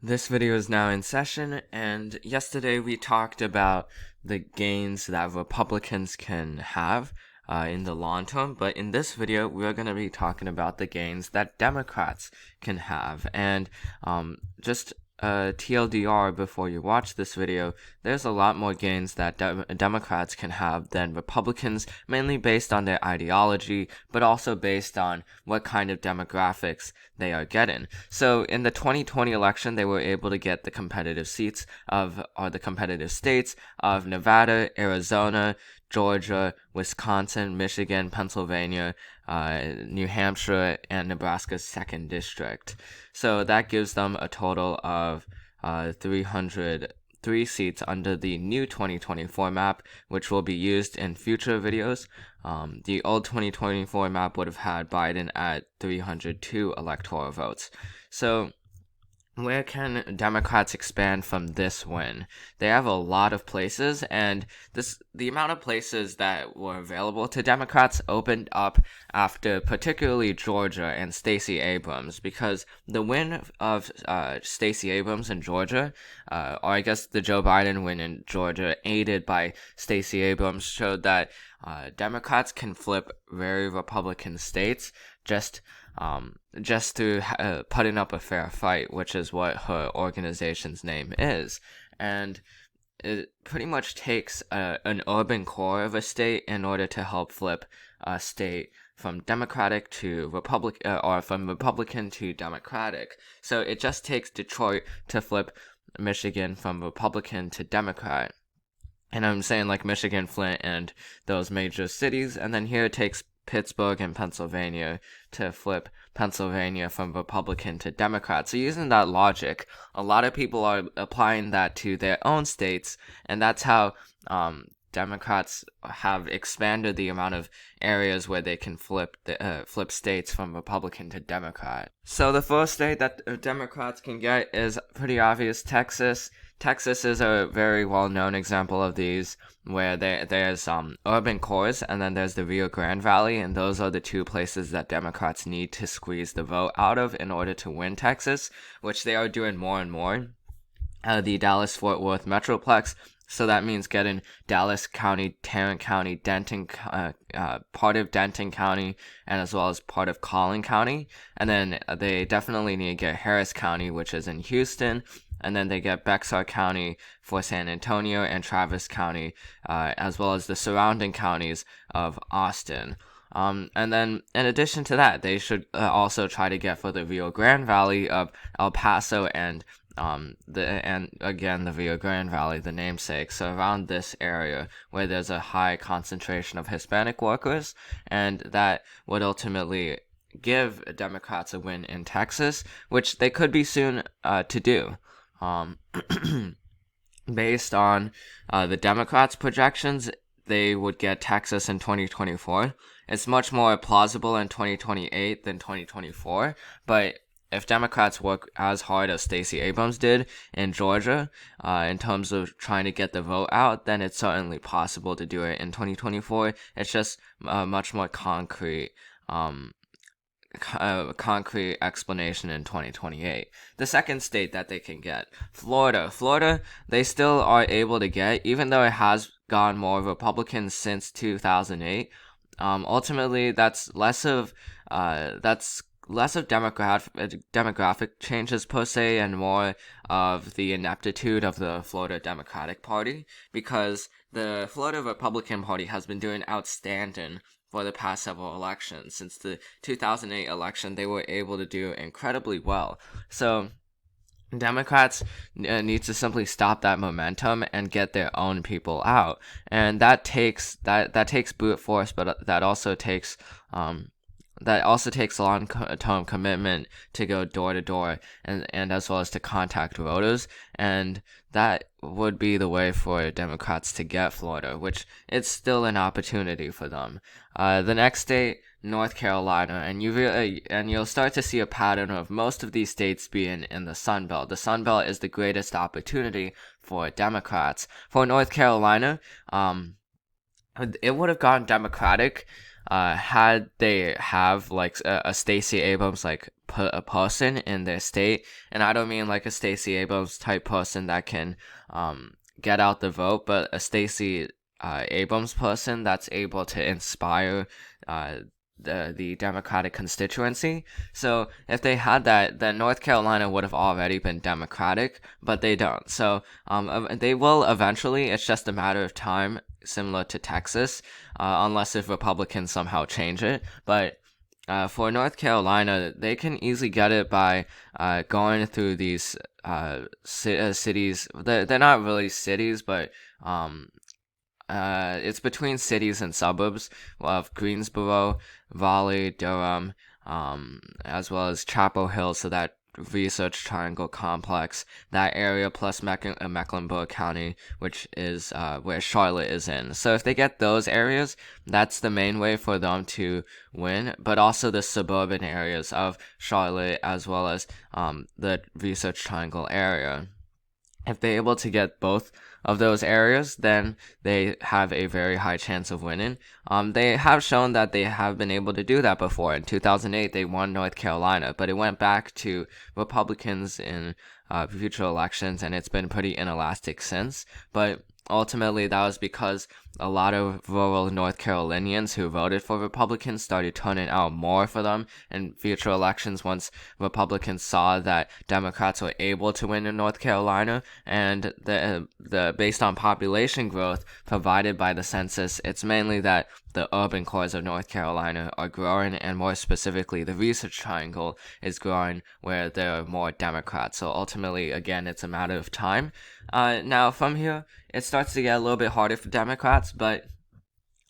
This video is now in session, and yesterday we talked about the gains that Republicans can have in the long term, but in this video we're going to be talking about the gains that Democrats can have. And just TLDR before you watch this video, there's a lot more gains that Democrats can have than Republicans, mainly based on their ideology, but also based on what kind of demographics they are getting. So in the 2020 election, they were able to get the competitive seats the competitive states of Nevada, Arizona, Georgia, Wisconsin, Michigan, Pennsylvania, New Hampshire, and Nebraska's 2nd District. So that gives them a total of 303 seats under the new 2024 map, which will be used in future videos. The old 2024 map would have had Biden at 302 electoral votes. So where can Democrats expand from this win? They have a lot of places, and the amount of places that were available to Democrats opened up after particularly Georgia and Stacey Abrams, because the win of Stacey Abrams in Georgia, or I guess the Joe Biden win in Georgia, aided by Stacey Abrams, showed that Democrats can flip very Republican states just through putting up a fair fight, which is what her organization's name is. And it pretty much takes an urban core of a state in order to help flip a state from Democratic to Republican, or from Republican to Democratic. So it just takes Detroit to flip Michigan from Republican to Democrat. And I'm saying like Michigan, Flint, and those major cities. And then here it takes Pittsburgh and Pennsylvania to flip Pennsylvania from Republican to Democrat. So using that logic, a lot of people are applying that to their own states, and that's how Democrats have expanded the amount of areas where they can flip states from Republican to Democrat. So the first state that Democrats can get is pretty obvious: Texas. Texas is a very well-known example of these, where there's urban cores, and then there's the Rio Grande Valley, and those are the two places that Democrats need to squeeze the vote out of in order to win Texas, which they are doing more and more. The Dallas-Fort Worth Metroplex. So that means getting Dallas County, Tarrant County, Denton, part of Denton County, and as well as part of Collin County. And then they definitely need to get Harris County, which is in Houston. And then they get Bexar County for San Antonio and Travis County, as well as the surrounding counties of Austin. And then in addition to that, they should also try to get for the Rio Grande Valley of El Paso and the Rio Grande Valley, the namesake. So around this area where there's a high concentration of Hispanic workers, and that would ultimately give Democrats a win in Texas, which they could be soon to do. Based on the Democrats' projections, they would get Texas in 2024. It's much more plausible in 2028 than 2024, but if Democrats work as hard as Stacey Abrams did in Georgia, in terms of trying to get the vote out, then it's certainly possible to do it in 2024. It's just much more concrete explanation in 2028. The second state that they can get, Florida. Florida, they still are able to get, even though it has gone more Republican since 2008. Ultimately, that's less of demographic changes per se, and more of the ineptitude of the Florida Democratic Party, because the Florida Republican Party has been doing outstanding for the past several elections. Since the 2008 election, they were able to do incredibly well. So Democrats need to simply stop that momentum and get their own people out, and that takes brute force, but that also takes long-term commitment to go door to door and as well as to contact voters, and that would be the way for Democrats to get Florida, which it's still an opportunity for them. The next state, North Carolina, and you'll start to see a pattern of most of these states being in the Sun Belt. The Sun Belt is the greatest opportunity for Democrats. For North Carolina, it would have gone Democratic had they have like a Stacey Abrams like put a person in their state, and I don't mean like a Stacey Abrams type person that can get out the vote, but a Stacey Abrams person that's able to inspire the Democratic constituency. So if they had that, then North Carolina would have already been Democratic, but they don't. So they will eventually. It's just a matter of time, similar to Texas, unless if Republicans somehow change it. But for North Carolina, they can easily get it by going through these cities. They're not really cities, but it's between cities and suburbs of Greensboro, Raleigh, Durham, as well as Chapel Hill, so that Research Triangle complex, that area plus Mecklenburg County, which is where Charlotte is in. So if they get those areas, that's the main way for them to win, but also the suburban areas of Charlotte as well as the Research Triangle area. If they're able to get both of those areas, then they have a very high chance of winning. They have shown that they have been able to do that before. In 2008, they won North Carolina, but it went back to Republicans in future elections, and it's been pretty inelastic since. But ultimately, that was because a lot of rural North Carolinians who voted for Republicans started turning out more for them in future elections once Republicans saw that Democrats were able to win in North Carolina. And the based on population growth provided by the census, it's mainly that the urban cores of North Carolina are growing, and more specifically, the Research Triangle is growing where there are more Democrats. So ultimately, again, it's a matter of time. Now, from here, it starts to get a little bit harder for Democrats, but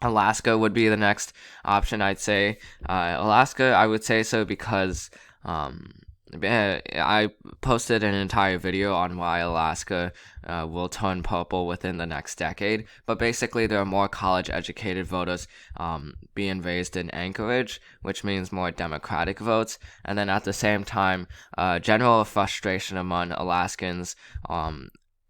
Alaska would be the next option, I'd say. Alaska, I would say so because I posted an entire video on why Alaska will turn purple within the next decade, but basically there are more college-educated voters being raised in Anchorage, which means more Democratic votes, and then at the same time, general frustration among Alaskans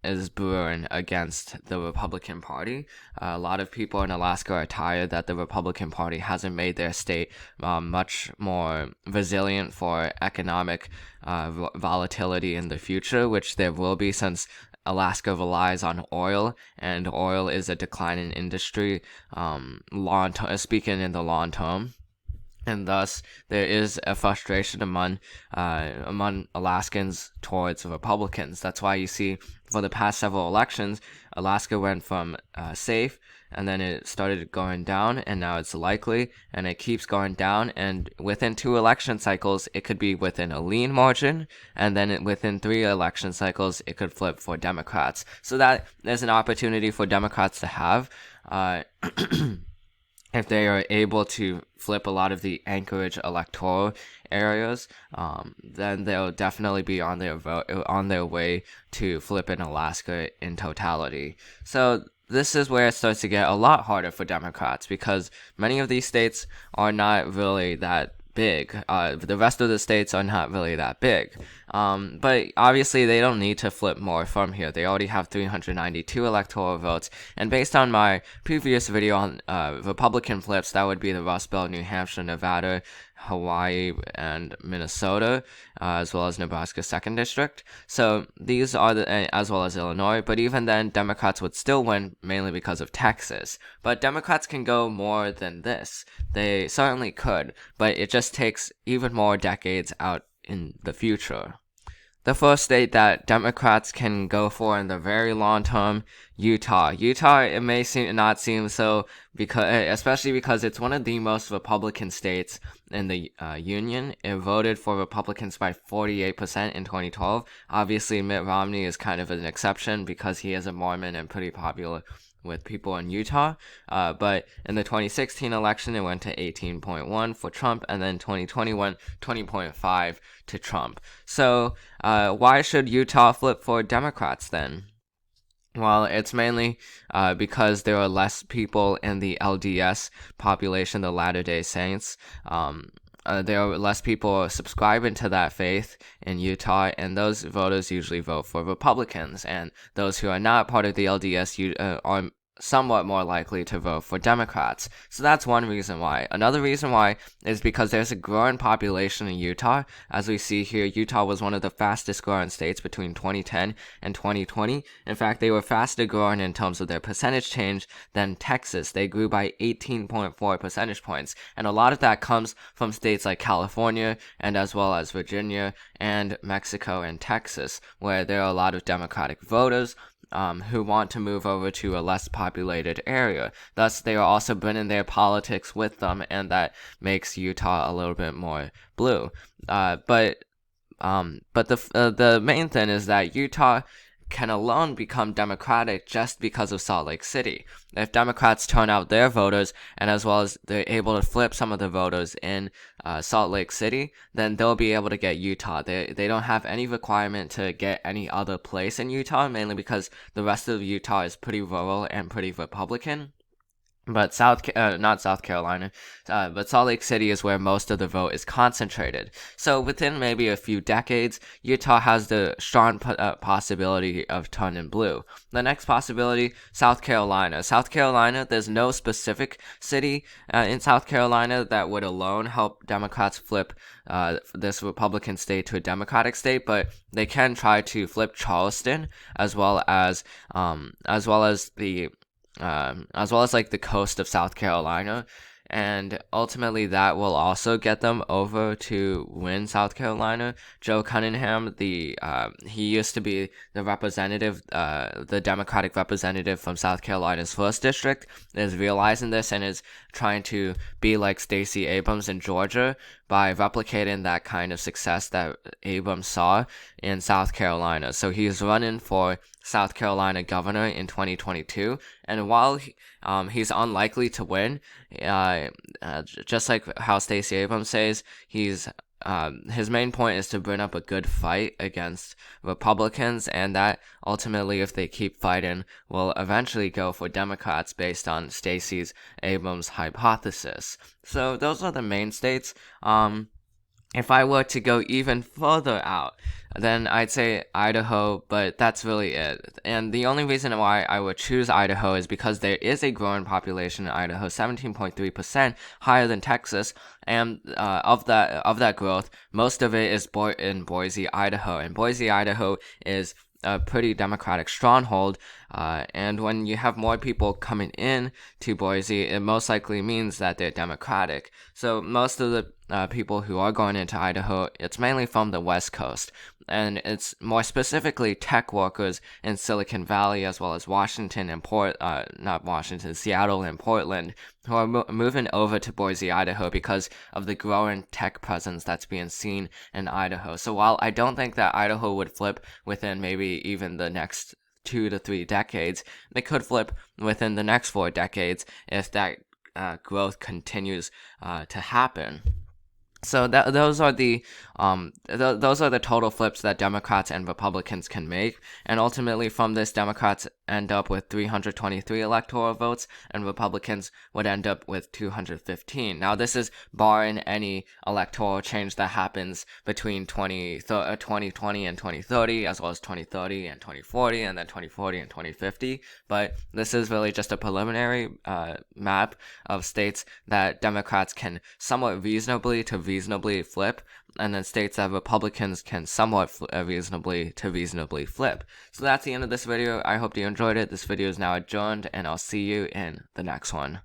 is brewing against the Republican Party. A lot of people in Alaska are tired that the Republican Party hasn't made their state much more resilient for economic volatility in the future, which there will be since Alaska relies on oil, and oil is a declining industry speaking in the long term. And thus, there is a frustration among Alaskans towards Republicans. That's why you see, for the past several elections, Alaska went from safe, and then it started going down, and now it's likely, and it keeps going down, and within 2 election cycles, it could be within a lean margin, and then within 3 election cycles, it could flip for Democrats. So that is an opportunity for Democrats to have. If they are able to flip a lot of the Anchorage electoral areas, then they'll definitely be on their way to flipping Alaska in totality. So this is where it starts to get a lot harder for Democrats, because many of these states are not really that big. The rest of the states are not really that big. But obviously they don't need to flip more from here. They already have 392 electoral votes. And based on my previous video on Republican flips, that would be the Rust Belt, New Hampshire, Nevada, Hawaii, and Minnesota, as well as Nebraska 2nd District. So these are as well as Illinois, but even then, Democrats would still win, mainly because of Texas. But Democrats can go more than this. They certainly could, but it just takes even more decades out in the future. The first state that Democrats can go for in the very long term, Utah. Utah, it may not seem so, especially because it's one of the most Republican states in the union. It voted for Republicans by 48% in 2012. Obviously, Mitt Romney is kind of an exception because he is a Mormon and pretty popular with people in Utah, but in the 2016 election, it went to 18.1 for Trump, and then 2021, 20.5 to Trump. So, why should Utah flip for Democrats then? Well, it's mainly because there are less people in the LDS population, the Latter-day Saints. There are less people subscribing to that faith in Utah, and those voters usually vote for Republicans. And those who are not part of the LDS are somewhat more likely to vote for Democrats. So that's one reason why. Another reason why is because there's a growing population in Utah. As we see here, Utah was one of the fastest growing states between 2010 and 2020. In fact, they were faster growing in terms of their percentage change than Texas. They grew by 18.4 percentage points. And a lot of that comes from states like California and as well as Virginia and Mexico and Texas, where there are a lot of Democratic voters who want to move over to a less populated area. Thus, they are also bringing their politics with them, and that makes Utah a little bit more blue. But the main thing is that Utah can alone become Democratic just because of Salt Lake City. If Democrats turn out their voters, and as well as they're able to flip some of the voters in Salt Lake City, then they'll be able to get Utah. They don't have any requirement to get any other place in Utah, mainly because the rest of Utah is pretty rural and pretty Republican. But not South Carolina, but Salt Lake City is where most of the vote is concentrated. So within maybe a few decades, Utah has the strong possibility of turning blue. The next possibility, South Carolina. South Carolina, there's no specific city in South Carolina that would alone help Democrats flip this Republican state to a Democratic state, but they can try to flip Charleston as well as like the coast of South Carolina, and ultimately that will also get them over to win South Carolina. Joe Cunningham, he used to be the representative, the Democratic representative from South Carolina's 1st District, is realizing this and is trying to be like Stacey Abrams in Georgia by replicating that kind of success that Abrams saw in South Carolina. So he's running for South Carolina governor in 2022, and while he's unlikely to win, just like how Stacey Abrams says, his main point is to bring up a good fight against Republicans, and that ultimately, if they keep fighting, will eventually go for Democrats based on Stacey Abrams' hypothesis. So those are the main states. If I were to go even further out, then I'd say Idaho, but that's really it. And the only reason why I would choose Idaho is because there is a growing population in Idaho, 17.3%, higher than Texas, and of that growth, most of it is in Boise, Idaho. And Boise, Idaho is a pretty Democratic stronghold, and when you have more people coming in to Boise, it most likely means that they're Democratic. So most of the people who are going into Idaho, it's mainly from the West Coast, and it's more specifically tech workers in Silicon Valley, as well as Washington and Seattle and Portland, who are moving over to Boise, Idaho because of the growing tech presence that's being seen in Idaho. So while I don't think that Idaho would flip within maybe even the next 2 to 3 decades, they could flip within the next 4 decades if that growth continues to happen. So those are the total flips that Democrats and Republicans can make, and ultimately from this, Democrats end up with 323 electoral votes, and Republicans would end up with 215. Now, this is barring any electoral change that happens between 2020 and 2030, as well as 2030 and 2040, and then 2040 and 2050. But this is really just a preliminary map of states that Democrats can somewhat reasonably flip, and then states that Republicans can somewhat reasonably flip. So that's the end of this video. I hope you enjoyed it. This video is now adjourned, and I'll see you in the next one.